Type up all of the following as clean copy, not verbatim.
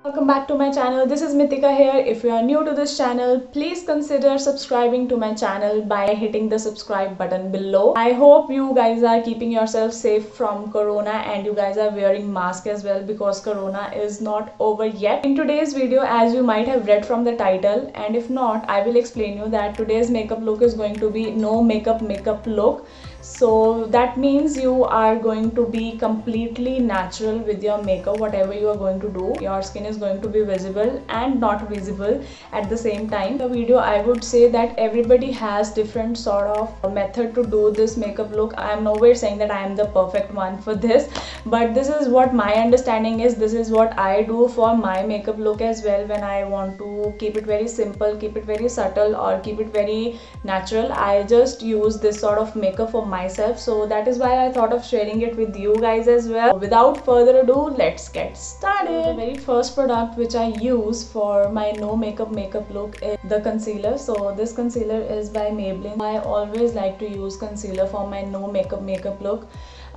Welcome back to my channel. This is Mithika here. If you are new to this channel, please consider subscribing to my channel by hitting the subscribe button below. I hope you guys are keeping yourself safe from corona and you guys are wearing mask as well, because corona is not over yet. In today's video, as you might have read from the title, and if not, I will explain you that today's makeup look is going to be no makeup look. So that means you are going to be completely natural with your makeup. Whatever you are going to do, your skin is going to be visible and not visible at the same time. The video, I would say that everybody has different sort of method to do this makeup look. I am nowhere saying that I am the perfect one for this, but this is what my understanding is. This is what I do for my makeup look as well. When I want to keep it very simple, keep it very subtle, or keep it very natural, I just use this sort of makeup for myself. So that is why I thought of sharing it with you guys as well. Without further ado, let's get started. The very first product which I use for my no makeup look is the concealer. So this concealer is by Maybelline. I always like to use concealer for my no makeup look.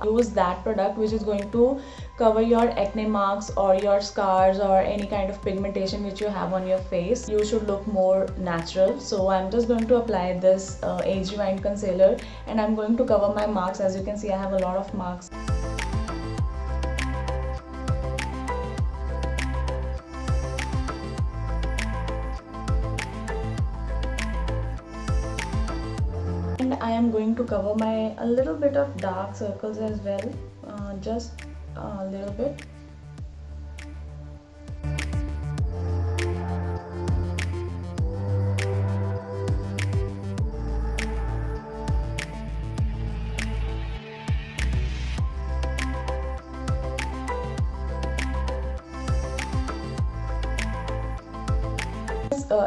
Use that product which is going to cover your acne marks or your scars or any kind of pigmentation which you have on your face. You should look more natural. So I'm just going to apply this Age Rewind concealer and I'm going to cover my marks. As you can see, I have a lot of marks. And I am going to cover a little bit of dark circles as well, just a little bit.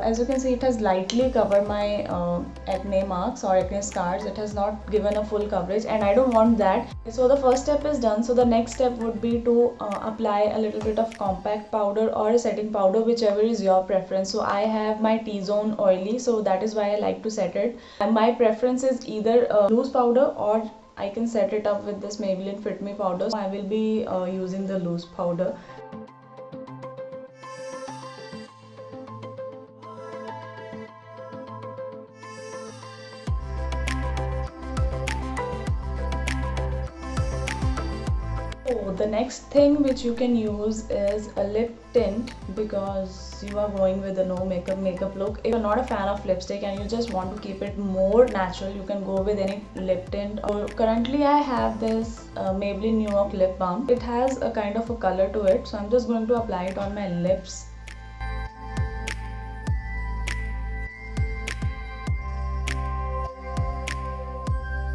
As you can see, it has lightly covered my acne marks or acne scars. It has not given a full coverage and I don't want that. So the first step is done. So the next step would be to apply a little bit of compact powder or a setting powder, whichever is your preference. So I have my T-zone oily, so that is why I like to set it. And my preference is either a loose powder or I can set it up with this Maybelline Fit Me powder. So I will be using the loose powder. So the next thing which you can use is a lip tint, because you are going with a no makeup look. If you're not a fan of lipstick and you just want to keep it more natural, you can go with any lip tint. Currently I have this Maybelline New York lip balm. It has a kind of a color to it, so I'm just going to apply it on my lips.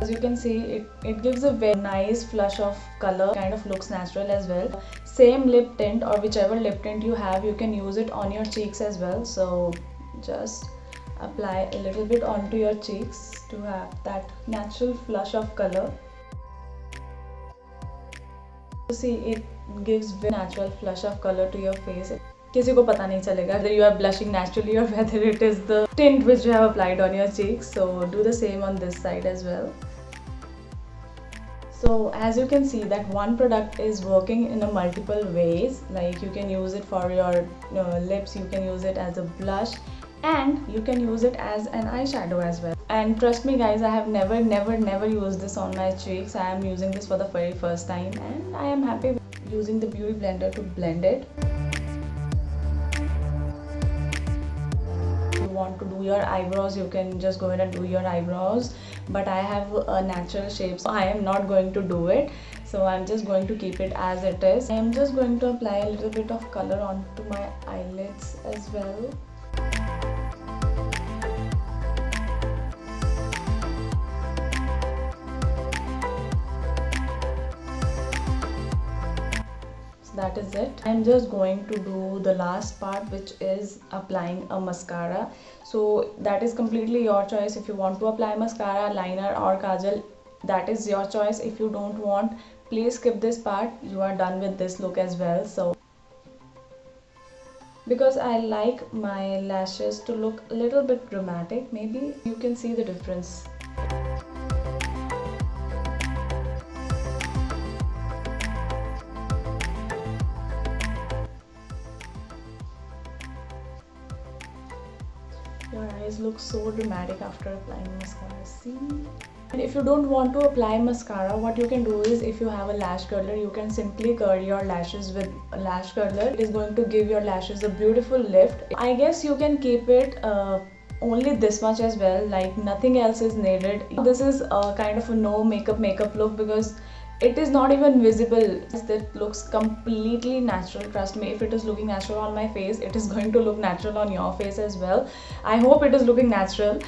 As you can see, it gives a very nice flush of color, kind of looks natural as well. Same lip tint or whichever lip tint you have, you can use it on your cheeks as well. So just apply a little bit onto your cheeks to have that natural flush of color. You see, it gives very natural flush of color to your face. किसी को पता नहीं चलेगा whether you are blushing naturally or whether it is the tint which you have applied on your cheeks. So do the same on this side as well. So as you can see that one product is working in a multiple ways. Like you can use it for your lips, you can use it as a blush, and you can use it as an eyeshadow as well. And trust me guys, I have never used this on my cheeks. I am using this for the very first time and I am happy with using the beauty blender to blend it. Want to do your eyebrows, you can just go ahead and do your eyebrows, but I have a natural shape, so I am not going to do it. So I'm just going to keep it as it is. I am just going to apply a little bit of color onto my eyelids as well. That is it. I'm just going to do the last part, which is applying a mascara. So that is completely your choice. If you want to apply mascara, liner or kajal, that is your choice. If you don't want, please skip this part. You are done with this look as well. So because I like my lashes to look a little bit dramatic, maybe you can see the difference. Your eyes look so dramatic after applying mascara. See? And if you don't want to apply mascara, what you can do is, if you have a lash curler, you can simply curl your lashes with a lash curler. It is going to give your lashes a beautiful lift. I guess you can keep it only this much as well, like nothing else is needed. This is a kind of a no makeup look because it is not even visible. It looks completely natural. Trust me, if it is looking natural on my face, it is going to look natural on your face as well. I hope it is looking natural.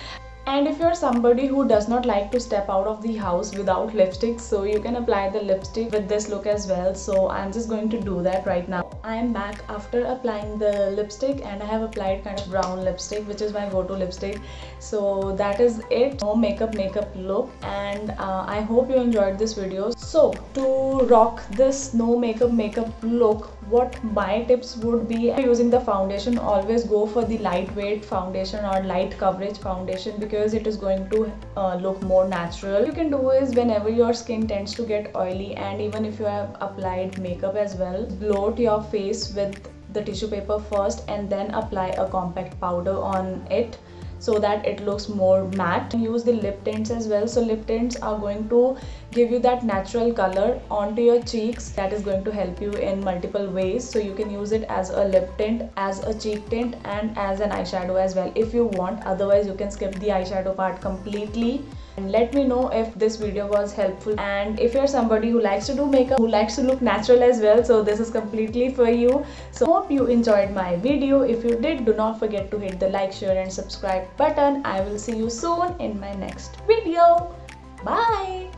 And if you're somebody who does not like to step out of the house without lipstick, so you can apply the lipstick with this look as well. So I'm just going to do that right now. I am back after applying the lipstick, and I have applied kind of brown lipstick, which is my go-to lipstick. So that is it. No makeup look, and I hope you enjoyed this video. So to rock this no makeup look, what my tips would be: using the foundation, always go for the lightweight foundation or light coverage foundation because it is going to look more natural. What you can do is, whenever your skin tends to get oily, and even if you have applied makeup as well, bloat your face with the tissue paper first and then apply a compact powder on it, so that it looks more matte. Use the lip tints as well. So lip tints are going to give you that natural color onto your cheeks. That is going to help you in multiple ways. So you can use it as a lip tint, as a cheek tint, and as an eyeshadow as well if you want. Otherwise you can skip the eyeshadow part completely. And let me know if this video was helpful, and if you're somebody who likes to do makeup, who likes to look natural as well, so this is completely for you. So hope you enjoyed my video. If you did, do not forget to hit the like, share and subscribe button. I will see you soon in my next video. Bye.